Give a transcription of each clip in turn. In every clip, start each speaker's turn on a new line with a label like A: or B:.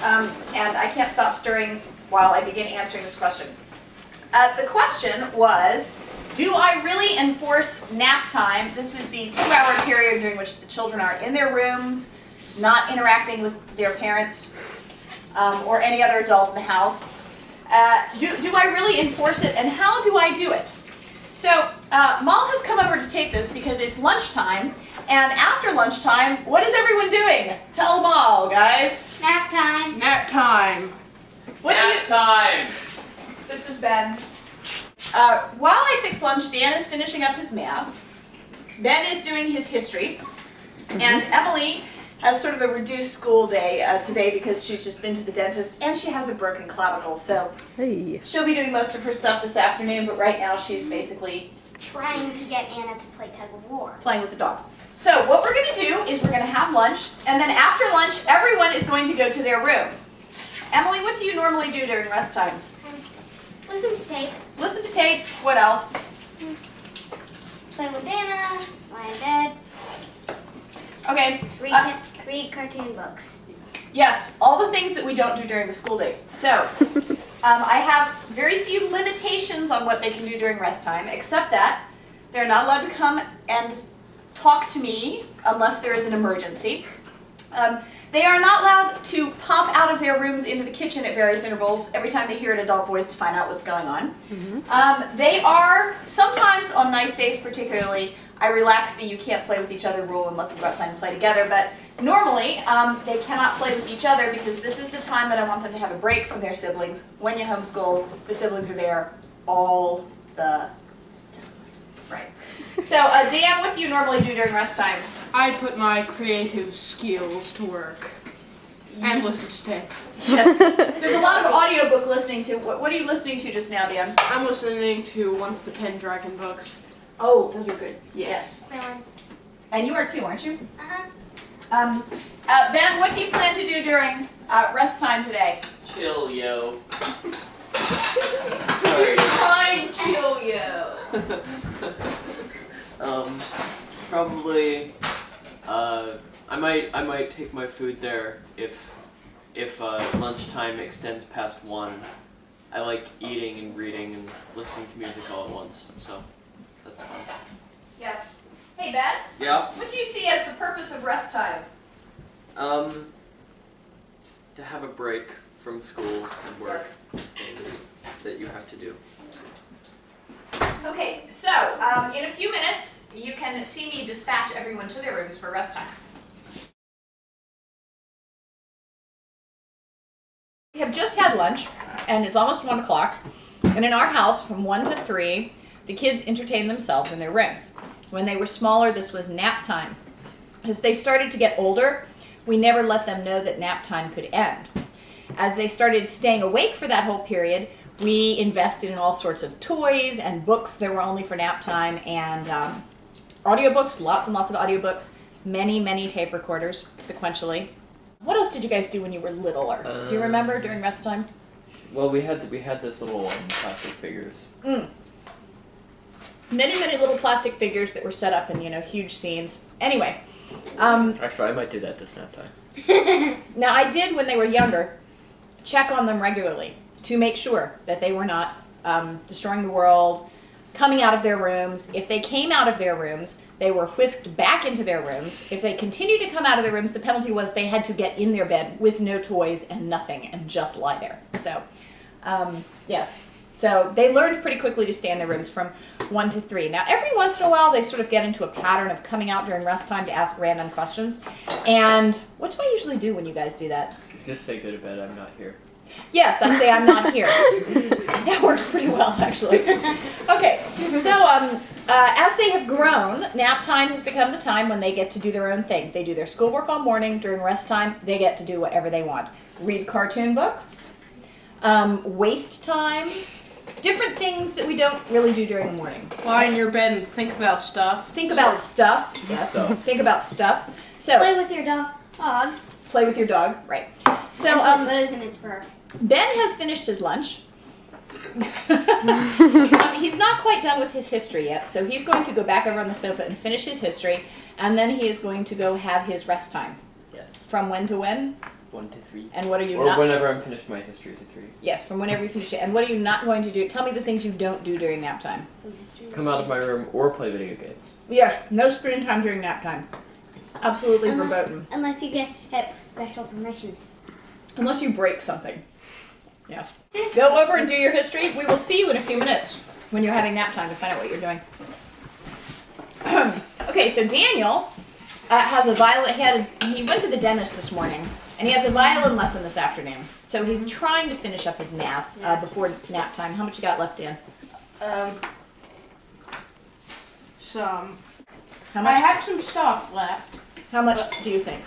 A: and I can't stop stirring while I begin answering this question. The question was, do I really enforce nap time? This is the 2-hour period during which the children are in their rooms, not interacting with their parents or any other adult in the house. Do I really enforce it, and how do I do it? So Mal has come over to take this because it's lunchtime, and after lunchtime, what is everyone doing? Tell Mal, guys.
B: Nap time.
C: Nap time.
D: Nap time.
A: This is Ben. While I fix lunch, Dan is finishing up his math. Ben is doing his history, and Emily has sort of a reduced school day today because she's just been to the dentist and she has a broken clavicle. So she'll be doing most of her stuff this afternoon, but right now she's basically
B: trying to get Anna to play tug of war.
A: Playing with the dog. So what we're going to do is we're going to have lunch, and then after lunch, everyone is going to go to their room. Emily, what do you normally do during rest time?
B: Listen to tape.
A: Listen to tape. What else?
B: Play with Anna. Lie in bed.
A: Okay.
B: Read cartoon books.
A: Yes, all the things that we don't do during the school day. So, I have very few limitations on what they can do during rest time, except that they're not allowed to come and talk to me unless there is an emergency. They are not allowed to pop out of their rooms into the kitchen at various intervals every time they hear an adult voice to find out what's going on. They are, sometimes on nice days particularly, I relax the you can't play with each other rule and let them go outside and play together, but normally they cannot play with each other because this is the time that I want them to have a break from their siblings. When you homeschool, the siblings are there all the time. Right. So Dan, what do you normally do during rest time?
C: I put my creative skills to work and listen to tape.
A: Yes. There's a lot of audiobook listening to. What are you listening to just now, Dan?
C: I'm listening to one of the Pendragon books.
A: Oh, those are good.
C: Yes.
A: And you are too, aren't you?
B: Uh-huh.
A: Ben, what do you plan to do during rest time today?
D: Chill, yo. Sorry.
A: Fine, chill, yo.
D: Probably. I might take my food there if lunchtime extends past 1. I like eating and reading and listening to music all at once, so that's fun.
A: Yes. Hey, Ben.
D: Yeah.
A: What do you see as the purpose of rest time?
D: To have a break from school and work things that you have to do.
A: Okay, so in a few minutes, you can see me dispatch everyone to their rooms for rest time. We have just had lunch, and it's almost 1 o'clock. And in our house, from 1 to 3, the kids entertain themselves in their rooms. When they were smaller, this was nap time. As they started to get older, we never let them know that nap time could end. As they started staying awake for that whole period, we invested in all sorts of toys and books that were only for nap time, and audiobooks, lots and lots of audiobooks, many, many tape recorders sequentially. What else did you guys do when you were littler? Do you remember during rest time?
D: Well, we had this little plastic figures.
A: Many, many little plastic figures that were set up in, huge scenes. Anyway.
D: Actually, I might do that this nap time.
A: Now, I did, when they were younger, check on them regularly to make sure that they were not destroying the world, coming out of their rooms. If they came out of their rooms, they were whisked back into their rooms. If they continued to come out of their rooms, the penalty was they had to get in their bed with no toys and nothing and just lie there. So, yes. So they learned pretty quickly to stay in their rooms from 1 to 3. Now, every once in a while, they sort of get into a pattern of coming out during rest time to ask random questions. And what do I usually do when you guys do that?
D: Just say go to bed, I'm not here.
A: Yes, I say I'm not here. That works pretty well, actually. Okay, so as they have grown, nap time has become the time when they get to do their own thing. They do their schoolwork all morning. During rest time, they get to do whatever they want. Read cartoon books, waste time, different things that we don't really do during the morning.
C: Lie in your bed and think about stuff.
A: Think about stuff. Yes, think about stuff. So
B: Play with your dog.
A: Play with your dog, right. So
B: Buzz in its fur.
A: Ben has finished his lunch. He's not quite done with his history yet, so he's going to go back over on the sofa and finish his history, and then he is going to go have his rest time.
D: Yes.
A: From when to when?
D: 1 to 3.
A: And what are you
D: Or
A: not?
D: whenever I'm finished my history to 3.
A: Yes, from whenever you finish it. And what are you not going to do? Tell me the things you don't do during nap time.
D: Come out of my room or play video games.
A: Yes, no screen time during nap time. Absolutely verboten.
B: Unless you get special permission.
A: Unless you break something. Yes. Go over and do your history. We will see you in a few minutes when you're having nap time to find out what you're doing. Okay, so Daniel has a violin. He went to the dentist this morning, and he has a violin lesson this afternoon. So he's trying to finish up his math before nap time. How much you got left in?
C: Some.
A: How
C: I
A: much?
C: have some stuff left.
A: How much do you think?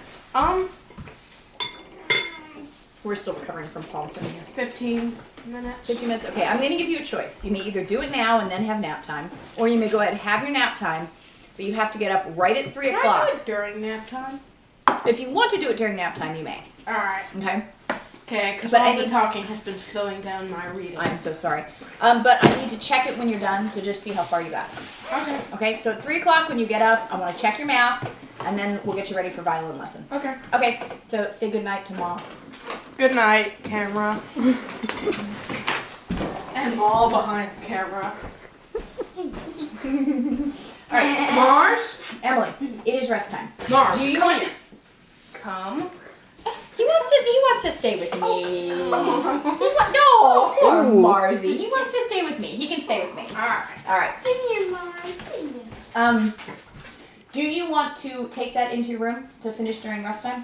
A: We're still recovering from palm sitting here.
C: 15 minutes.
A: 15 minutes? Okay, I'm going to give you a choice. You may either do it now and then have nap time, or you may go ahead and have your nap time, but you have to get up right at 3
C: Can
A: o'clock.
C: I do it during nap time?
A: If you want to do it during nap time, you may.
C: Alright.
A: Okay?
C: Okay, because
A: But
C: all the talking has been slowing down my reading.
A: I'm so sorry. But I need to check it when you're done to just see how far you got.
C: Okay.
A: Okay, so at 3 o'clock when you get up, I want to check your math, and then we'll get you ready for violin lesson.
C: Okay.
A: Okay, so say goodnight to Mom.
C: Good night, camera. And all behind the camera.
A: All right,
C: Mars?
A: Emily, it is rest time.
C: Mars,
A: Do you
C: come
A: want
C: here.
A: to...
C: Come.
A: He wants to stay with me.
C: Oh.
A: No, poor Marzi. He wants to stay with me. He can stay with me.
C: Alright.
A: All right.
B: Come here, Mom.
A: Do you want to take that into your room to finish during rest time?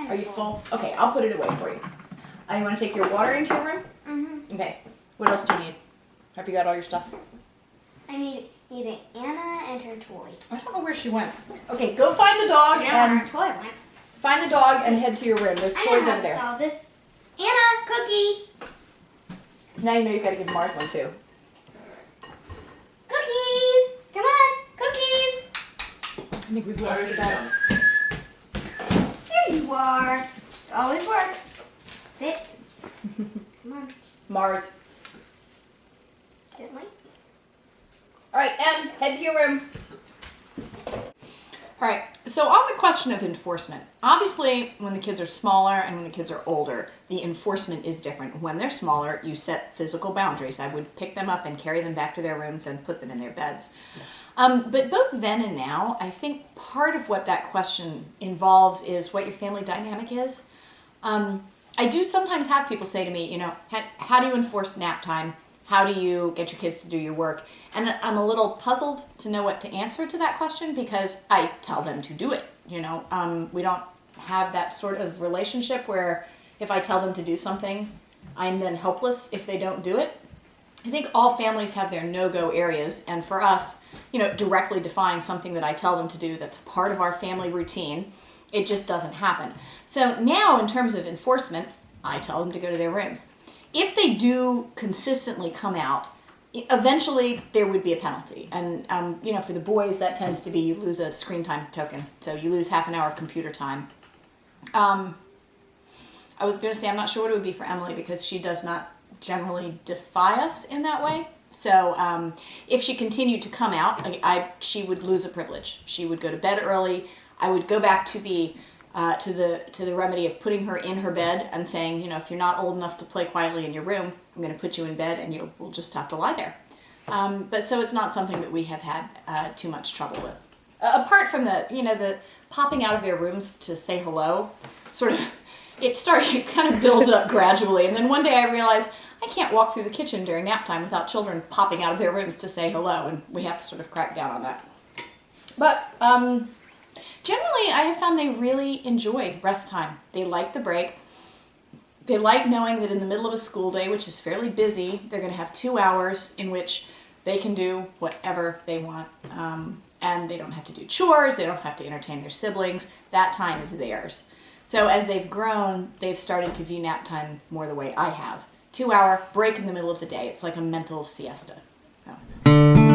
A: Are you full? Okay, I'll put it away for you. You want to take your water into your room?
B: Mm-hmm.
A: Okay. What else do you need? Have you got all your stuff?
B: I need Anna and her toy.
A: I don't know where she went. Okay, go find the dog
B: Anna,
A: and
B: her toy went.
A: find the dog and head to your room. There's
B: I know
A: toys
B: how
A: over
B: to
A: there.
B: solve this. Anna, cookie.
A: Now you know you've got to give Mars one too.
B: Cookies. Come on, cookies.
A: I think we've lost the dog.
B: Here you are. Always works. Sit. Come on,
A: Mars.
B: gently.
A: All right, Em, head to your room. All right, so on the question of enforcement, obviously when the kids are smaller and when the kids are older, the enforcement is different. When they're smaller, you set physical boundaries. I would pick them up and carry them back to their rooms and put them in their beds. But both then and now, I think part of what that question involves is what your family dynamic is. I do sometimes have people say to me, you know, how do you enforce nap time? How do you get your kids to do your work? And I'm a little puzzled to know what to answer to that question because I tell them to do it. You know, we don't have that sort of relationship where if I tell them to do something, I'm then helpless if they don't do it. I think all families have their no-go areas, and for us, you know, directly defying something that I tell them to do that's part of our family routine, it just doesn't happen. So now, in terms of enforcement, I tell them to go to their rooms. If they do consistently come out, eventually there would be a penalty. And, you know, for the boys, that tends to be you lose a screen time token. So you lose half an hour of computer time. I was going to say I'm not sure what it would be for Emily because she does not generally defy us in that way. So if she continued to come out, she would lose a privilege. She would go to bed early. I would go back to the remedy of putting her in her bed and saying, you know, if you're not old enough to play quietly in your room, I'm going to put you in bed and we'll just have to lie there. But so it's not something that we have had too much trouble with. Apart from the popping out of their rooms to say hello, sort of, it kind of builds up gradually. And then one day I realized I can't walk through the kitchen during nap time without children popping out of their rooms to say hello. And we have to sort of crack down on that. But generally, I have found they really enjoy rest time. They like the break. They like knowing that in the middle of a school day, which is fairly busy, they're going to have 2 hours in which they can do whatever they want. And they don't have to do chores. They don't have to entertain their siblings. That time is theirs. So as they've grown, they've started to view nap time more the way I have. 2 hour break in the middle of the day. It's like a mental siesta. So.